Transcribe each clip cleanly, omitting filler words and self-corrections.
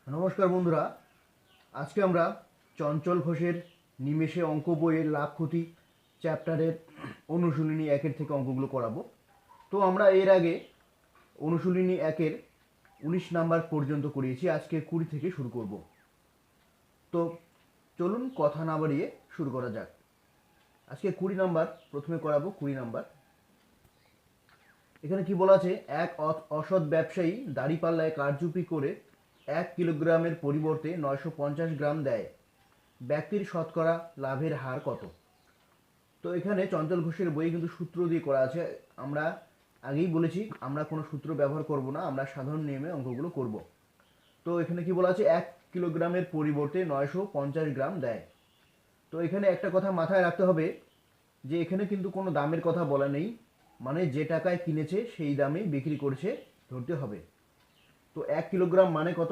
নমস্কার বন্ধুরা, আজকে আমরা চঞ্চল ঘোষের নিমেষে অঙ্ক বইয়ের লাভ ক্ষতি চ্যাপ্টারের অনুশীলনী একের থেকে অঙ্কগুলো করাবো। তো আমরা এর আগে অনুশীলনী একের 19 নাম্বার পর্যন্ত করিয়েছি, আজকে 20 থেকে শুরু করব। তো চলুন কথা না বাড়িয়ে শুরু করা যাক। আজকে 20 নাম্বার প্রথমে করাবো। 20 নাম্বার এখানে কি বলা আছে, এক অসৎ ব্যবসায়ী দাঁড়িপাল্লায় কারচুপি করে 1 কিলোগ্রামের পরিবর্তে 950 গ্রাম দেয়, ব্যক্তির শতকরা লাভের হার কত? তো এখানে চঞ্চল ঘোষের বই কিন্তু সূত্র দিয়ে করা আছে। আমরা আগেই বলেছি আমরা কোনো সূত্র ব্যবহার করব না, আমরা সাধারণ নিয়মে অঙ্কগুলো করব। তো এখানে কি বলা আছে, 1 কিলোগ্রামের পরিবর্তে 950 গ্রাম দেয়। তো এখানে একটা কথা মাথায় রাখতে হবে যে এখানে কিন্তু কোনো দামের কথা বলা নেই, মানে যে টাকায় কিনেছে সেই দামেই বিক্রি করছে ধরতে হবে। তো 1 কিলোগ্রাম মানে কত?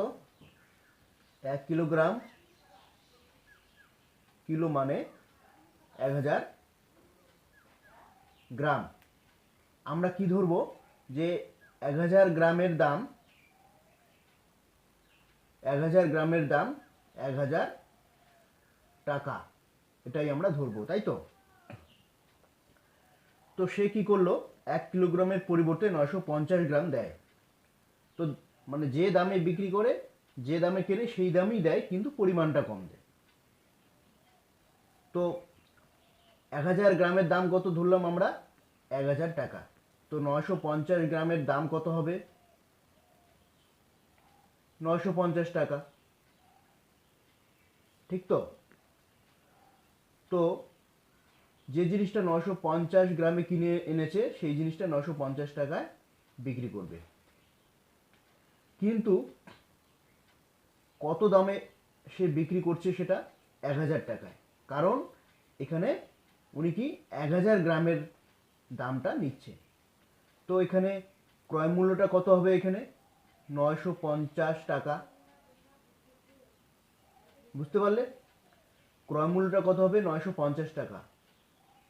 1 কিলোগ্রাম, কিলো মানে 1000 গ্রাম। আমরা কি ধরবো যে 1000 গ্রামের দাম 1000 টাকা, এটাই আমরা ধরবো, তাই তো? তো সে কি করলো, 1 কিলোগ্রামের পরিবর্তে 950 গ্রাম দেয়। তো মানে যে দামে বিক্রি করে, যে দামে কেনে সেই দামই দেয়, কিন্তু পরিমাণটা কম দেয়। তো 1000 গ্রামের দাম কত ধরলাম আমরা? 1000 টাকা। তো 950 গ্রামের দাম কত হবে? 950 টাকা, ঠিক তো? তো যে জিনিসটা 950 গ্রামে কিনে এনেছে সেই জিনিসটা 950 টাকায় বিক্রি করবে। কিন্তু কত দামে সে বিক্রি করছে সেটা? 1000 টাকায়। কারণ এখানে উনি কি 1000 গ্রামের দামটা নিচ্ছে। তো এখানে ক্রয় মূল্যটা কত হবে? এখানে 950 টাকা। বুঝতে পারলে? ক্রয় মূল্যটা কত হবে? 950 টাকা।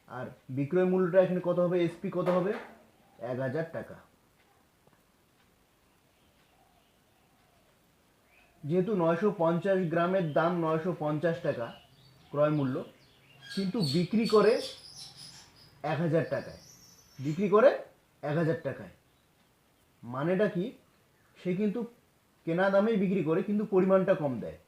আর বিক্রয় মূল্যটা এখানে কত হবে? এসপি কত হবে? 1000 টাকা। যেহেতু 950 গ্রামের দাম 950 টাকা ক্রয় মূল্য, কিন্তু বিক্রি করে 1000 টাকায়, বিক্রি করে 1000 টাকায়। মানেটা কি? সে কিন্তু কেনা দামেই বিক্রি করে, কিন্তু পরিমাণটা কম দেয়।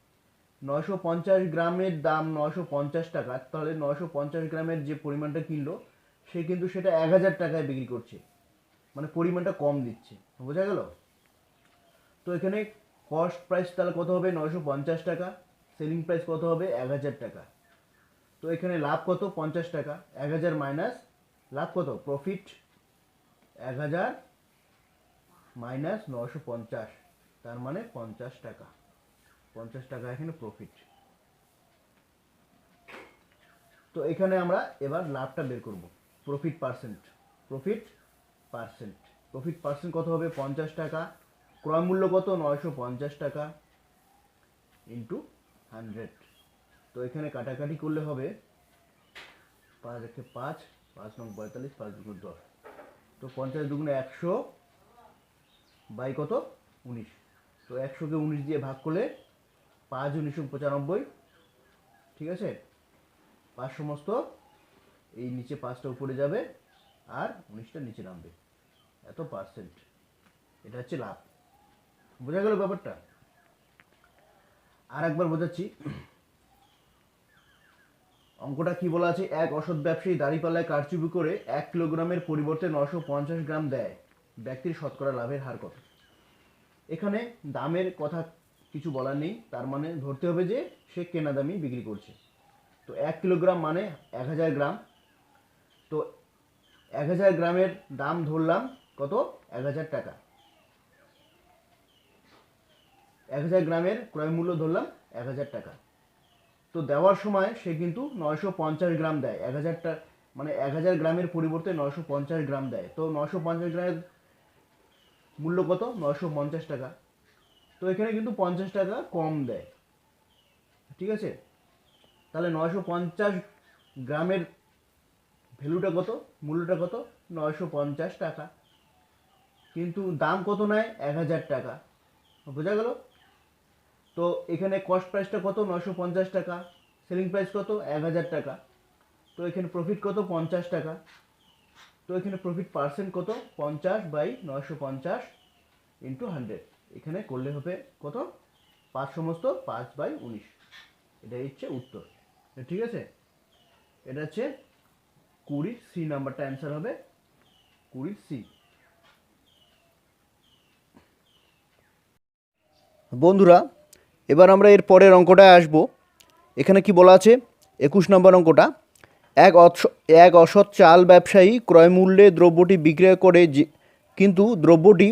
950 গ্রামের দাম 950 টাকা, তাহলে 950 গ্রামের যে পরিমাণটা কিনলো সে কিন্তু সেটা 1000 টাকায় বিক্রি করছে, মানে পরিমাণটা কম দিচ্ছে। বোঝা গেল? তো এখানে কস্ট প্রাইস তাহলে কত হবে? 950 টাকা। সেলিং প্রাইস কত হবে? 1000 টাকা। তো এখানে লাভ কত? 50 টাকা। 1000 মাইনাস লাভ কত? প্রফিট 1000 মাইনাস 950, তার মানে 50 টাকা। 50 টাকা এখানে প্রফিট। তো এখানে আমরা এবার লাভটা বের করব। Profit percent, profit percent, profit percent কত হবে? 50 টাকা। ক্রয় মূল্য কত? 950 টাকা ইন্টু 100। তো এখানে কাটাকাটি করলে হবে 5 একে 5, 5 নং 45, 5 দুগুণ 10। তো 50 দুগুণে 100 বাই কত? 19। তো 100কে 19 দিয়ে ভাগ করলে 5 19 95, ঠিক আছে? 5 সমস্ত এই নিচে 5টা উপরে যাবে আর 19টা নিচে নামবে, এত পার্সেন্ট। এটা হচ্ছে লাভ। বোঝা গেল ব্যাপারটা? আর একবার বোঝাচ্ছি। অঙ্কটা কি বলা আছে, এক অসৎ ব্যবসায়ী দাঁড়িপাল্লায় কারচুপি করে 1 কিলোগ্রামের পরিবর্তে 950 গ্রাম দেয়, ব্যক্তির শতকরা লাভের হার কত? এখানে দামের কথা কিছু বলার নেই, তার মানে ধরতে হবে যে সে কেনা দামই বিক্রি করছে। তো 1 কিলোগ্রাম মানে 1000 গ্রাম। তো 1000 গ্রামের দাম ধরলাম কত? 1000 টাকা। 1000 গ্রামের ক্রয় মূল্য ধরলাম 1000 টাকা। তো দেওয়ার সময় সে কিন্তু 950 গ্রাম দেয়। 1000টা মানে 1000 গ্রামের পরিবর্তে 950 গ্রাম দেয়। তো 950 গ্রামের মূল্য কত? 950 টাকা। তো এখানে কিন্তু 50 টাকা কম দেয়, ঠিক আছে? তাহলে 950 গ্রামের ভ্যালুটা কত? মূল্যটা কত? 950 টাকা। কিন্তু দাম কত নেয়? 1000 টাকা। বোঝা গেল? তো এখানে কস্ট প্রাইসটা কত, 950 টাকা, সেলিং প্রাইস কত, 1000 টাকা। তো এখানে প্রফিট কত, 50 টাকা। তো এখানে প্রফিট পার্সেন্ট কত, 50/950 ইন্টু 100। এখানে করলে হবে কত, 5/19। এটাই হচ্ছে উত্তর। ঠিক আছে, এটা হচ্ছে 20 সি নাম্বারটা অ্যান্সার হবে 20 সি। বন্ধুরা, এবার আমরা এর পরের অঙ্কটায় আসব। এখানে কি বলা আছে, 21 নম্বর অঙ্কটা, এক অসৎ চাল ব্যবসায়ী ক্রয় মূল্যে দ্রব্যটি বিক্রয় করে, কিন্তু দ্রব্যটি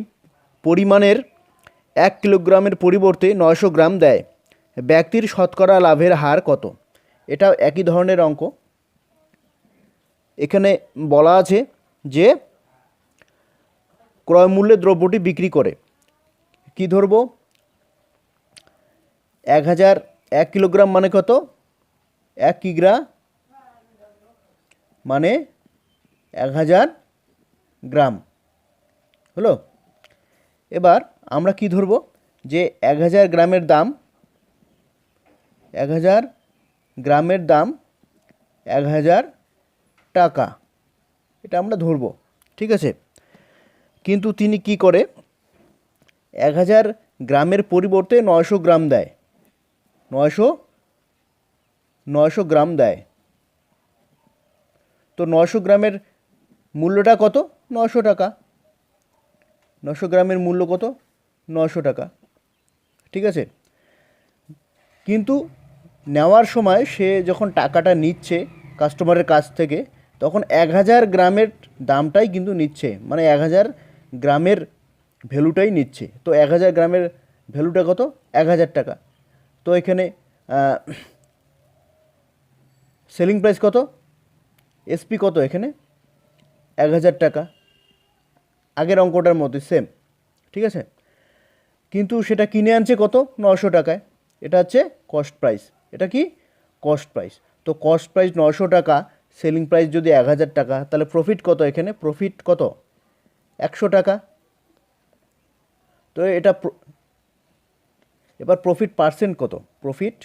পরিমাণের 1 কিলোগ্রামের পরিবর্তে 900 গ্রাম দেয়। ব্যক্তির শতকরা লাভের হার কত? এটা একই ধরনের অঙ্ক। এখানে বলা আছে যে ক্রয় মূল্যে দ্রব্যটি বিক্রি করে, কি ধরবো, 1 কিলোগ্রাম মানে কত, 1 কিগ্রা মানে 1000 গ্রাম হলো। এবার আমরা কি ধরব, যে 1000 গ্রামের দাম, 1000 গ্রামের দাম 1000 টাকা, এটা আমরা ধরব, ঠিক আছে। কিন্তু তিনি কি করে, 1000 গ্রামের পরিবর্তে 900 গ্রাম দেয়, 900 গ্রাম দেয়। তো 900 গ্রামের মূল্যটা কত, 900 টাকা। 900 গ্রামের মূল্য কত, 900 টাকা, ঠিক আছে। কিন্তু নেওয়ার সময় সে যখন টাকাটা নিচ্ছে কাস্টমারের কাছ থেকে, তখন 1000 গ্রামের দামটাই কিন্তু নিচ্ছে, মানে 1000 গ্রামের ভ্যালুটাই নিচ্ছে। তো 1000 গ্রামের ভ্যালুটা কত, 1000 টাকা। তো এখানে সেলিং প্রাইস কত, এসপি কত, এখানে 1000 টাকা, আগের অঙ্কটার মধ্যে সেম, ঠিক আছে। কিন্তু সেটা কিনে আনছে কত, 900 টাকায়, এটা হচ্ছে কস্ট প্রাইস। এটা কি, কস্ট প্রাইস। তো কস্ট প্রাইস 900 টাকা, সেলিং প্রাইস যদি 1000 টাকা, তাহলে প্রফিট কত, এখানে প্রফিট কত, 100 টাকা। তো এটা এবার প্রফিট পার্সেন্ট কত, প্রফিট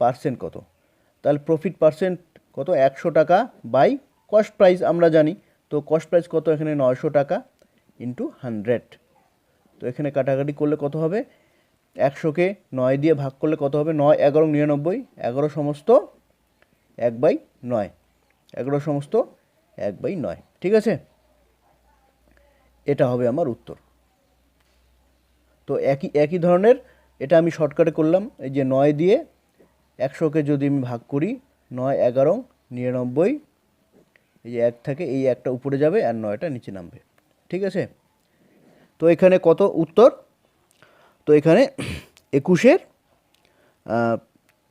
পার্সেন্ট কত, তাহলে প্রফিট পার্সেন্ট কত, 100 টাকা বাই কস্ট প্রাইস আমরা জানি। তো কস্ট প্রাইস কত, এখানে 900 টাকা ইন্টু 100। তো এখানে কাটাকাটি করলে কত হবে, 100কে 9 দিয়ে ভাগ করলে কত হবে, 9 11 99, 11 সমস্ত 1/9, 11 সমস্ত 1/9, ঠিক আছে। এটা হবে আমার উত্তর। তো একই ধরনের, এটা আমি শর্টকাটে করলাম, এই যে 9 দিয়ে 100কে যদি আমি ভাগ করি, 9 11 99, এই যে 1 থাকে, এই একটা উপরে যাবে আর 9টা নিচে নামবে, ঠিক আছে। তো এখানে কত উত্তর, তো এখানে 21-এর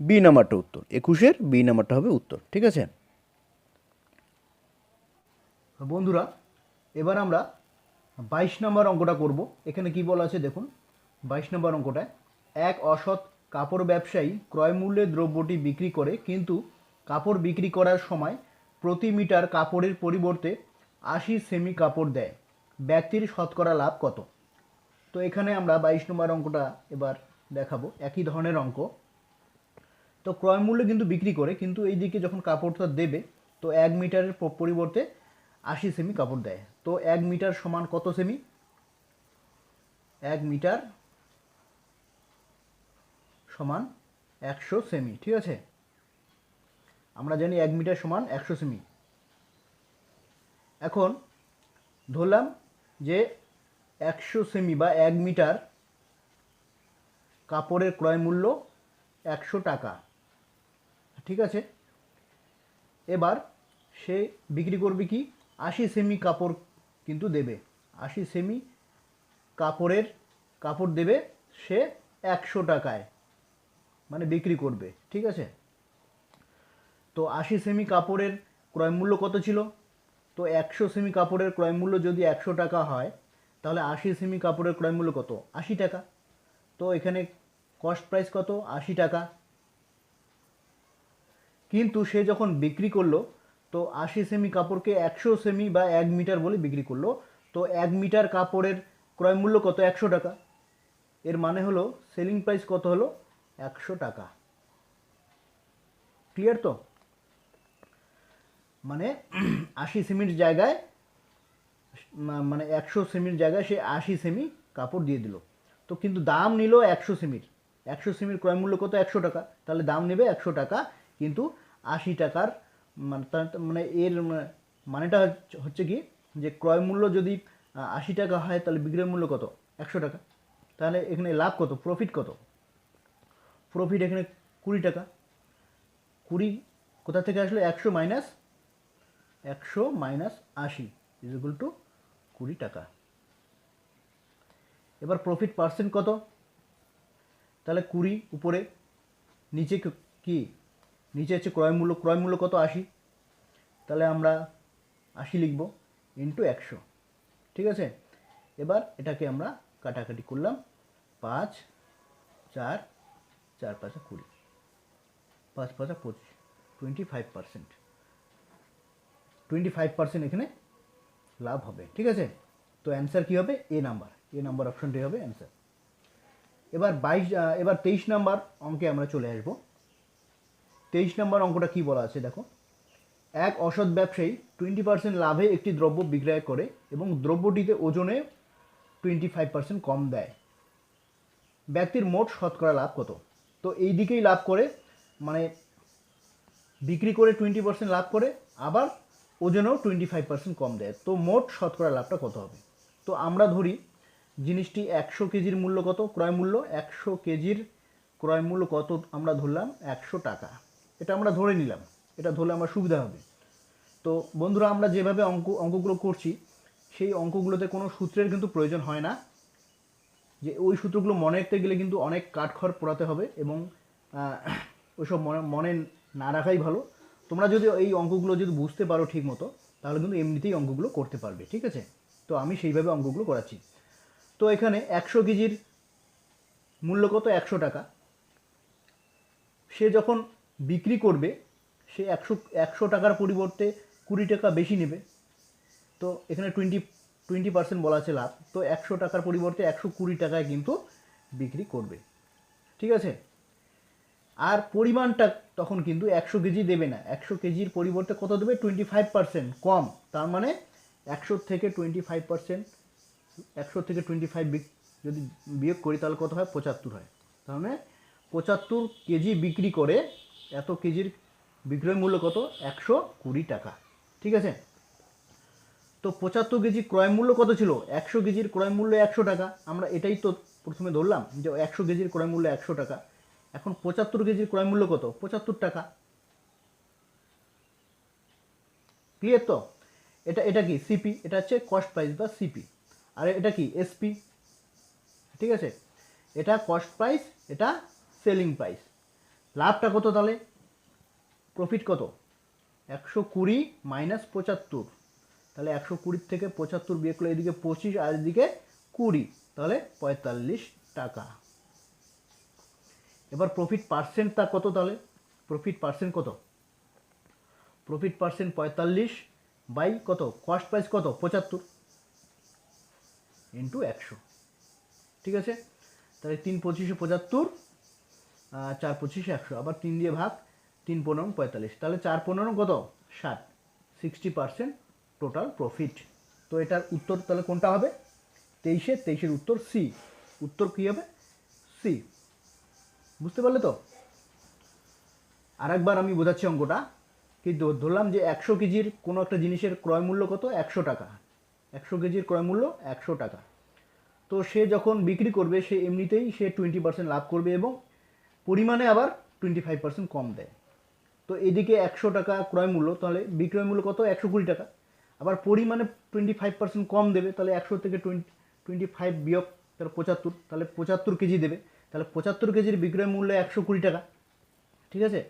বি নাম্বারটা উত্তর, 21-এর বি নাম্বারটা হবে উত্তর, ঠিক আছে। বন্ধুরা, এবার আমরা 22 নম্বর অঙ্কটা করব। এখানে কি বলা আছে দেখুন, 22 নম্বর অঙ্কটায়, এক অসৎ কাপড় ব্যবসায়ী ক্রয় মূল্যে দ্রব্যটি বিক্রি করে, কিন্তু কাপড় বিক্রি করার সময় প্রতি মিটার কাপড়ের পরিবর্তে 80 সেমি কাপড় দেয়। ব্যক্তির শতকরা লাভ কত? তো এখানে আমরা 22 নম্বর অঙ্কটা এবার দেখাবো, একই ধরনের অঙ্ক। তো ক্রয় মূল্যে কিন্তু বিক্রি করে, কিন্তু এইদিকে যখন কাপড়টা দেবে, তো 1 মিটারের পরিবর্তে 80 সেমি কাপড় দেয়। তো 1 মিটার সমান কত সেমি, 1 মিটার সমান 100 সেমি, ঠিক আছে। আমরা জানি 1 মিটার সমান 100 সেমি। এখন ধরলাম যে 100 সেমি বা 1 মিটার কাপড়ের ক্রয় মূল্য 100 টাকা, ঠিক আছে। এবার সে বিক্রি করবে কি, 80 সেমি কাপড় কিন্তু দেবে, 80 সেমি কাপড় দেবে সে 100 টাকায়, মানে বিক্রি করবে, ঠিক আছে। তো 80 সেমি কাপড়ের ক্রয় মূল্য কত ছিল, তো 100 সেমি কাপড়ের ক্রয় মূল্য যদি 100 টাকা হয়, তাহলে 80 সেমি কাপড়ের ক্রয় মূল্য কত, 80 টাকা। তো এখানে কস্ট প্রাইস কত, 80 টাকা। কিন্তু সে যখন বিক্রি করলো, তো 80 সেমি কাপড়কে 100 সেমি বা 1 মিটার বলে বিক্রি করলো। তো 1 মিটার কাপড়ের ক্রয় মূল্য কত, 100 টাকা। এর মানে হলো সেলিং প্রাইস কত হলো, টাকা। ক্লিয়ার তো? মানে 80 সেমির জায়গায় মানে 100 সেমির জায়গায় সে 80 সেমি কাপড় দিয়ে দিল। তো কিন্তু দাম নিল 100 সেমির। 100 সেমির ক্রয় মূল্য কত? 100 টাকা। তাহলে দাম নেবে 100 টাকা, কিন্তু 80 টাকার মানে এর মানেটা হচ্ছে কি, যে ক্রয় মূল্য যদি 80 টাকা হয় তাহলে বিক্রয় মূল্য কত? 100 টাকা। তাহলে এখানে লাভ কত? প্রফিট কত? প্রফিট এখানে 20 টাকা। 20 কোথা থেকে আসলে? 100 মাইনাস 80 ইজ ইকুয়াল টু 20 টাকা। এবার প্রফিট পার্সেন্ট কত? তাহলে 20 উপরে, নিচে কি? নিচে হচ্ছে ক্রয় মূল্য। ক্রয় মূল্য কত? 80। তাহলে আমরা 80 লিখব ইন্টু 100। ঠিক আছে? এবার এটাকে আমরা কাটাকাটি করলাম। 5 4 4 5 20, 5 5 25, 25%। 25% এখানে লাভ হবে। ঠিক আছে? তো অ্যান্সার কী হবে? এ নাম্বার অপশনটাই হবে অ্যান্সার। এবার 23 নাম্বার অঙ্কে আমরা চলে আসব। 23 নাম্বার অঙ্কটা কি বলা আছে দেখো। এক অসৎ ব্যবসায়ী 20% লাভে একটি দ্রব্য বিক্রয় করে এবং দ্রব্যটিতে ওজনে 25% কম দেয়। ব্যক্তির মোট শতকরা লাভ কত? তো এই দিকেই লাভ করে, মানে বিক্রি করে 20% লাভ করে, আবার ওজনেও 25% কম দেয়। তো মোট শতকরা লাভটা কত হবে? তো আমরা ধরি জিনিসটি 100 কেজির মূল্য কত? ক্রয় মূল্য 100 কেজির ক্রয় মূল্য কত? আমরা ধরলাম 100 টাকা। এটা আমরা ধরে নিলাম, এটা ধরলে আমার সুবিধা হবে। তো বন্ধুরা, আমরা যেভাবে অঙ্কগুলো করছি সেই অঙ্কগুলোতে কোনো সূত্রের কিন্তু প্রয়োজন হয় না। যে ওই সূত্রগুলো মনে রাখতে গেলে কিন্তু অনেক কাঠখড় পোড়াতে হবে, এবং ওইসব মনে না রাখাই ভালো। তোমরা যদি এই অঙ্কগুলো যদি বুঝতে পারো ঠিক মতো, তাহলে কিন্তু এমনিতেই অঙ্কগুলো করতে পারবে। ঠিক আছে? তো আমি সেইভাবে অঙ্কগুলো করাচ্ছি। তো এখানে 100 কেজির মূল্য কত? 100 টাকা। সে যখন বিক্রি করবে সে 100 টাকার পরিবর্তে 20 টাকা বেশি নেবে। তো এখানে 20% বলা আছে লাভ। তো 100 টাকার পরিবর্তে 120 টাকায় কিন্তু বিক্রি করবে। ঠিক আছে? আর পরিমাণটা তখন কিন্তু 100 কেজি দেবে না। 100 কেজির পরিবর্তে কত দেবে? 25% কম। তার মানে 100 থেকে 25%, 100 থেকে 25 যদি বিয়োগ করি তাহলে কত হয়? 75 হয়। তার মানে 75 কেজি বিক্রি করে এত কেজির বিক্রয় মূল্য কত? 120 টাকা। ঠিক আছে? তো 75 কেজি ক্রয় মূল্য কত ছিল? 100 কেজির ক্রয় মূল্য 100 টাকা। আমরা এটাই তো প্রথমে ধরলাম যে 100 কেজির ক্রয় মূল্য 100 টাকা। এখন 75 কেজির ক্রয় মূল্য কত? 75 টাকা। ক্লিয়ার তো? এটা কি? সিপি। এটা হচ্ছে কস্ট প্রাইস বা সিপি। আর এটা কি? এসপি। ঠিক আছে? এটা কস্ট প্রাইস, এটা সেলিং প্রাইস। লাভটা কত তাহলে? প্রফিট কত? 120 মাইনাস 75। তাহলে 120 থেকে 75 বিয়োগ করলে এদিকে 25 আর এদিকে 20, তাহলে 45 টাকা। এবার প্রফিট পার্সেন্টটা কত তাহলে? প্রফিট পার্সেন্ট কত? প্রফিট পার্সেন্ট 45 বাই কত? কস্ট প্রাইস কত? 75 ইন্টু 100। ঠিক আছে? তাহলে 3 25 75, 4 25 100, আবার 3 দিয়ে ভাগ, 3 15 45, তাহলে 4 15 কত? 60, 60% টোটাল প্রফিট। তো এটার উত্তর তাহলে কোনটা হবে? 23-23 উত্তর সি। উত্তর কী হবে? সি। বুঝতে পারলে তো? আরেকবার আমি বোঝাচ্ছি অঙ্কটা। কি ধরলাম যে 100 কেজির কোনো একটা জিনিসের ক্রয় মূল্য কত? 100 টাকা। 100 কেজির ক্রয় মূল্য 100 টাকা। তো সে যখন বিক্রি করবে সে এমনিতেই সে 20% লাভ করবে এবং পরিমাণে আবার 25% কম দেয়। তো এদিকে 100 টাকা ক্রয় মূল্য, তাহলে বিক্রয় মূল্য কত? 120 টাকা। আবার পরিমাণে 25% কম দেবে, তাহলে 100 থেকে 25 বিয়োগ তাহলে 75, তাহলে 75 কেজি দেবে। তাহলে 75 কেজির বিক্রয় মূল্য 120 টাকা। ঠিক আছে?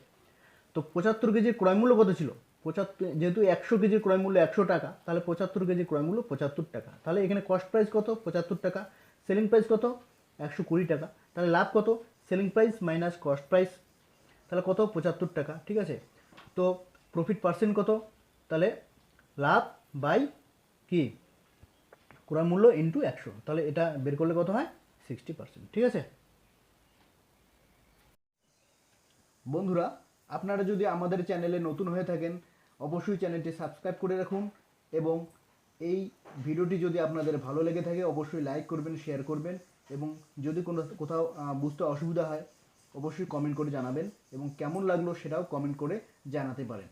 তো 75 কেজির ক্রয় মূল্য কত ছিল? 75, যেহেতু 100 কেজির ক্রয় মূল্য 100 টাকা, তাহলে 75 কেজির ক্রয় মূল্য 75 টাকা। তাহলে এখানে কস্ট প্রাইস কত? 75 টাকা। সেলিং প্রাইস কত? 120 টাকা। তাহলে লাভ কত? Selling price minus cost price, তাহলে কত? 75 টাকা। ঠিক আছে? তো প্রফিট পার্সেন্ট কত? তাহলে লাভ বাই কি? ক্রয় মূল্য ইন্টু 100, তাহলে এটা বের করলে কত হয়? 60%। ঠিক আছে? বন্ধুরা, আপনারা যদি আমাদের চ্যানেলে নতুন হয়ে থাকেন অবশ্যই চ্যানেলটি সাবস্ক্রাইব করে রাখুন এবং এই ভিডিওটি যদি আপনাদের ভালো লেগে থাকে অবশ্যই লাইক করবেন, শেয়ার করবেন এবং যদি কোথাও বুঝতে অসুবিধা হয় অবশ্যই কমেন্ট করে জানাবেন এবং কেমন লাগলো সেটাও কমেন্ট করে জানাতে পারেন।